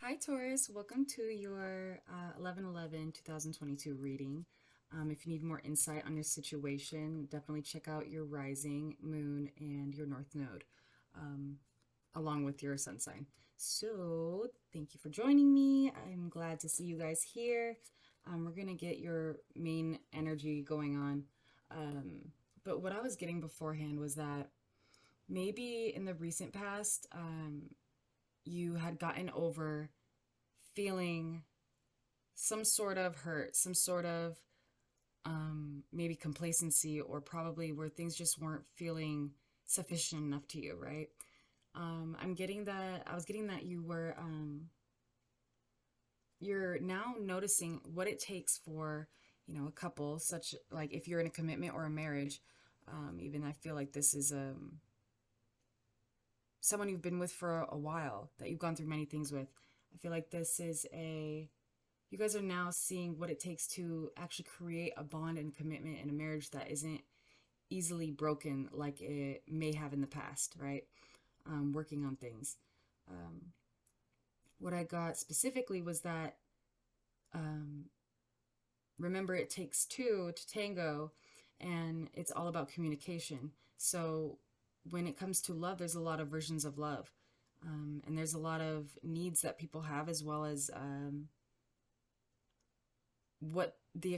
Hi, Taurus. Welcome to your 11/11/2022 reading. If you need more insight on your situation, definitely check out your rising, moon, and your north node, um, along with your sun sign. So, thank you for joining me. I'm glad to see you guys here. We're going to get your main energy going on. But what I was getting beforehand was that maybe in the recent past, you had gotten over feeling some sort of hurt, some sort of maybe complacency, or probably where things just weren't feeling sufficient enough to you, right? I was getting that you're now noticing what it takes for, a couple, such like if you're in a commitment or a marriage. Even I feel like this is someone you've been with for a while, that you've gone through many things with. I feel like this is you guys are now seeing what it takes to actually create a bond and commitment in a marriage that isn't easily broken like it may have in the past, right? Working on things. Um, what I got specifically was that um, remember, it takes two to tango, and it's all about communication. So when it comes to love, there's a lot of versions of love. And there's a lot of needs that people have, as well as what the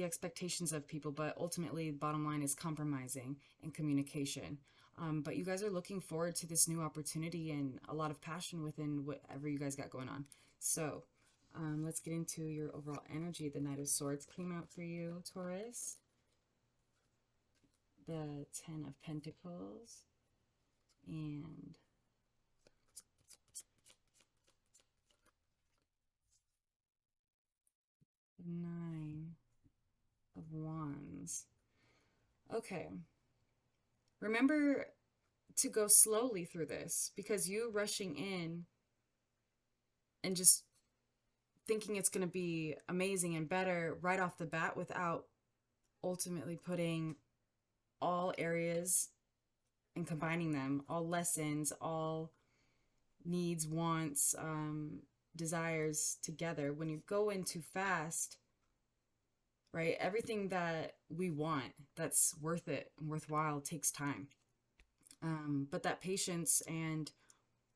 expectations of people. But ultimately, the bottom line is compromising and communication. But you guys are looking forward to this new opportunity and a lot of passion within whatever you guys got going on. So let's get into your overall energy. The Knight of Swords came out for you, Taurus. The Ten of Pentacles and the Nine of Wands. Okay. Remember to go slowly through this, because you rushing in and just thinking it's going to be amazing and better right off the bat without ultimately putting all areas and combining them, all lessons, all needs, wants, desires together. When you go in too fast, right, everything that we want that's worth it and worthwhile takes time. But that patience and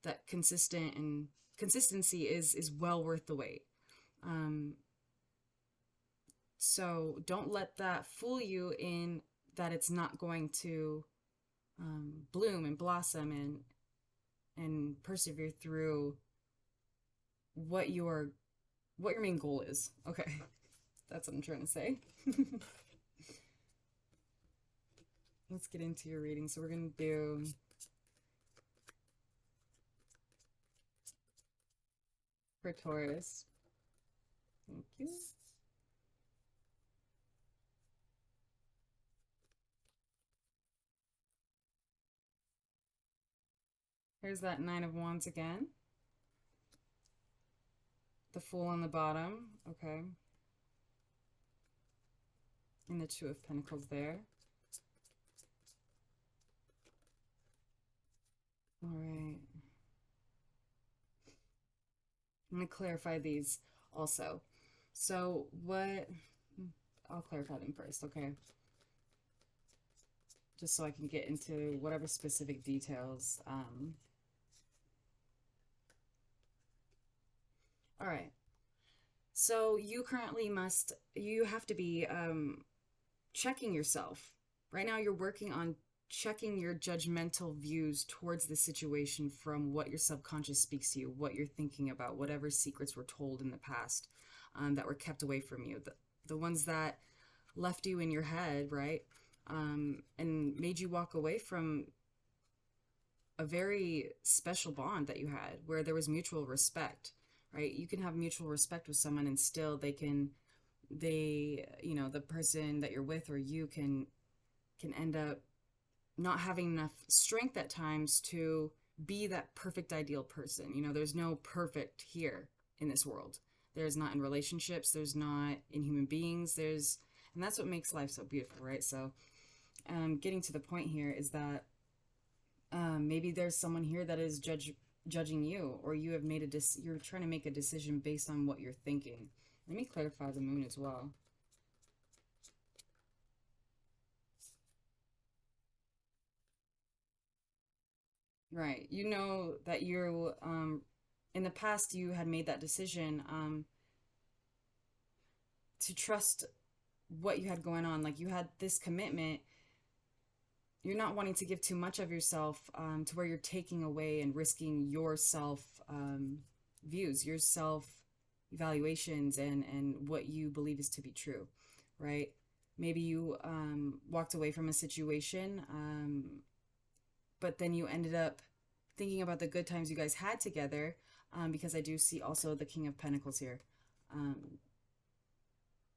that consistency is well worth the wait. Um, so don't let that fool you in that it's not going to bloom and blossom and persevere through what your main goal is. Okay, that's what I'm trying to say. Let's get into your reading. So we're gonna do for Taurus. Thank you. Here's that Nine of Wands again. The Fool on the bottom. Okay. And the Two of Pentacles there. All right. I'm going to clarify these also. So I'll clarify them first, okay? Just so I can get into whatever specific details. All right. So you have to be checking yourself. Right now, you're working on checking your judgmental views towards the situation from what your subconscious speaks to you, what you're thinking about, whatever secrets were told in the past that were kept away from you, the ones that left you in your head, right? And made you walk away from a very special bond that you had where there was mutual respect, right? You can have mutual respect with someone and still the person that you're with or you can end up not having enough strength at times to be that perfect ideal person. There's no perfect here in this world. There's not in relationships, there's not in human beings, and that's what makes life so beautiful, right? So getting to the point here is that maybe there's someone here that is judging you, or you have made you're trying to make a decision based on what you're thinking. Let me clarify the moon as well. Right. You know that you in the past you had made that decision to trust what you had going on. Like you had this commitment. You're not wanting to give too much of yourself to where you're taking away and risking your self views, your self evaluations, and what you believe is to be true, right? Maybe you walked away from a situation, but then you ended up thinking about the good times you guys had together, because I do see also the King of Pentacles here. Um,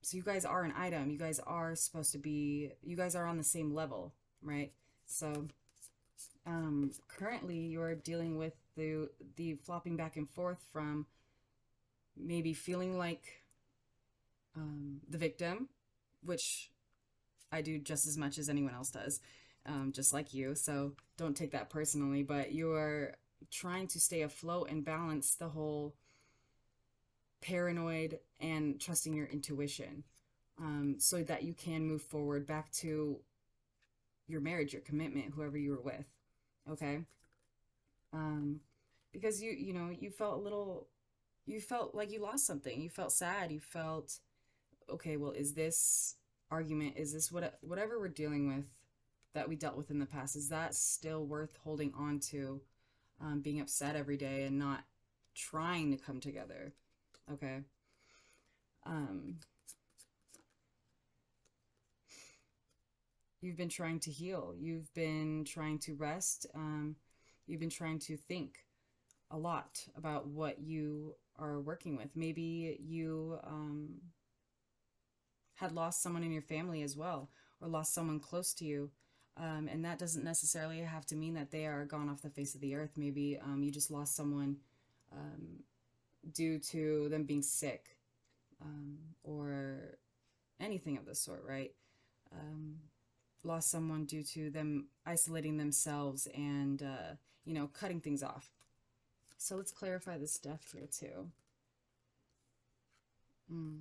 so you guys are an item. You guys are supposed to be, you guys are on the same level, right? So currently you're dealing with the flopping back and forth from maybe feeling like the victim, which I do just as much as anyone else does, just like you. So don't take that personally, but you're trying to stay afloat and balance the whole paranoid and trusting your intuition, so that you can move forward back to your marriage, your commitment, whoever you were with. Okay. Um, because you know, you felt a little, you felt like you lost something. You felt sad. You felt, okay, well, is this argument, is this whatever we're dealing with that we dealt with in the past, is that still worth holding on to, being upset every day and not trying to come together? Okay. Um, you've been trying to heal. You've been trying to rest. You've been trying to think a lot about what you are working with. Maybe you had lost someone in your family as well, or lost someone close to you. And that doesn't necessarily have to mean that they are gone off the face of the earth. Maybe you just lost someone due to them being sick, or anything of the sort, right? Um, Lost someone due to them isolating themselves and, you know, cutting things off. So let's clarify this death here too. Mm.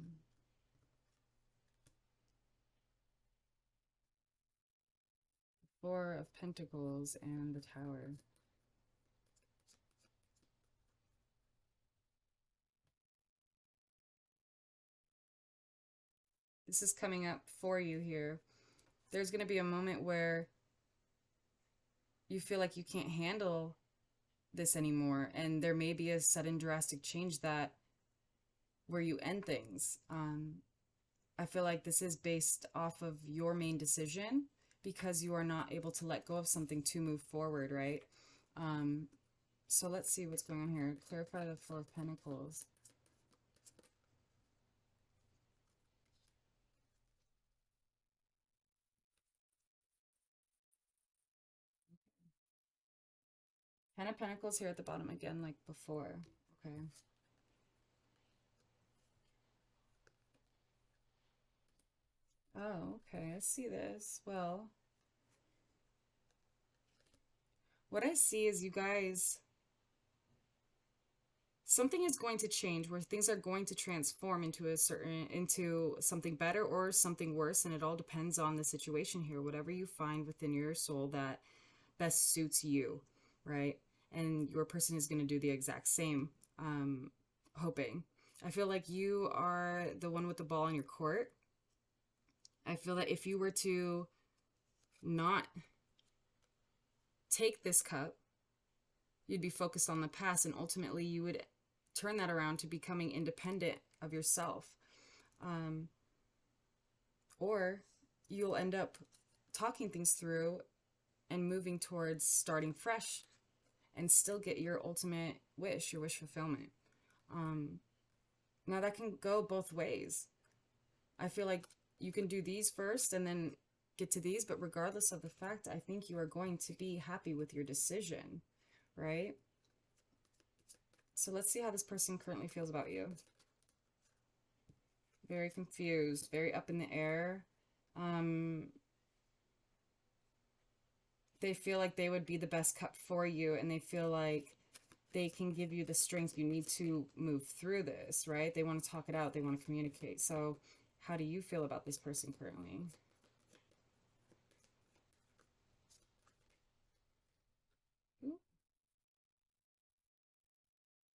Four of Pentacles and the Tower. This is coming up for you here. There's going to be a moment where you feel like you can't handle this anymore, and there may be a sudden drastic change that where you end things. I feel like this is based off of your main decision because you are not able to let go of something to move forward, right? Um, so let's see what's going on here. Clarify the Four of Pentacles. Ten of Pentacles here at the bottom again, like before. Okay. Oh, okay. I see this. Well, what I see is you guys, something is going to change where things are going to transform into into something better or something worse, and it all depends on the situation here. Whatever you find within your soul that best suits you, right? And your person is going to do the exact same. Hoping. I feel like you are the one with the ball in your court. I feel that if you were to not take this cup, you'd be focused on the past, and ultimately you would turn that around to becoming independent of yourself. Um, or you'll end up talking things through and moving towards starting fresh and still get your ultimate wish, your wish fulfillment. Um, Now, that can go both ways. I feel like you can do these first and then get to these, but regardless of the fact, I think you are going to be happy with your decision, right? So let's see how this person currently feels about you. Very confused, very up in the air. They feel like they would be the best cut for you, and they feel like they can give you the strength you need to move through this, right? They want to talk it out, they want to communicate. So, how do you feel about this person currently?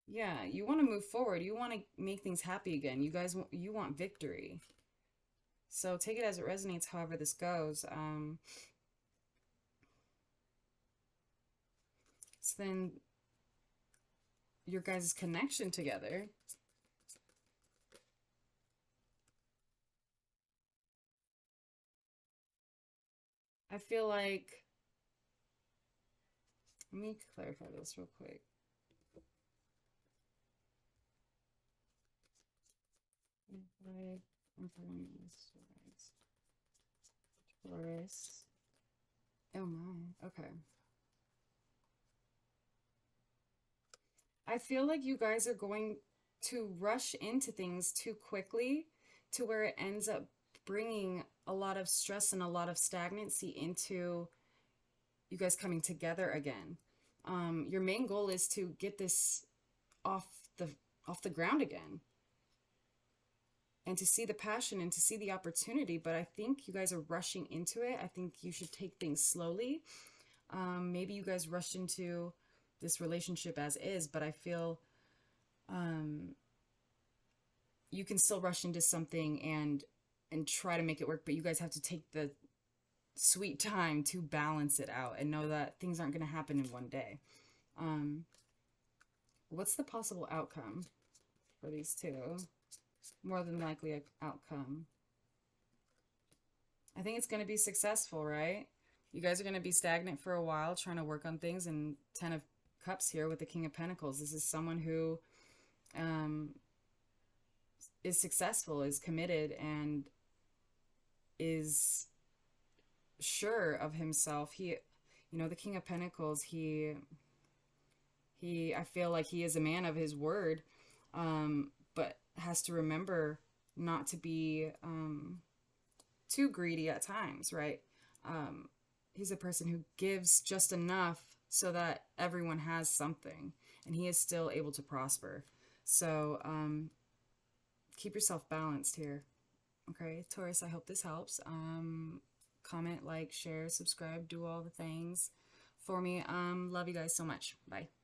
Yeah, you want to move forward. You want to make things happy again. You guys, you want victory. So take it as it resonates, however this goes. So then your guys' connection together. I feel like, let me clarify this real quick. Taurus. Oh my. Okay. I feel like you guys are going to rush into things too quickly to where it ends up bringing a lot of stress and a lot of stagnancy into you guys coming together again. Your main goal is to get this off the off the ground again and to see the passion and to see the opportunity. But I think you guys are rushing into it. I think you should take things slowly. Maybe you guys rushed into this relationship as is, but I feel you can still rush into something and try to make it work, but you guys have to take the sweet time to balance it out and know that things aren't going to happen in one day. Um, what's the possible outcome for these two? More than likely a outcome. I think it's going to be successful, right? You guys are going to be stagnant for a while trying to work on things. And 10 of Cups here with the King of Pentacles. This is someone who um, is successful, is committed, and is sure of himself. The King of Pentacles, I feel like he is a man of his word, but has to remember not to be too greedy at times, right? He's a person who gives just enough so that everyone has something, and he is still able to prosper. So keep yourself balanced here. Okay, Taurus, I hope this helps. Comment, like, share, subscribe, do all the things for me. Love you guys so much. Bye.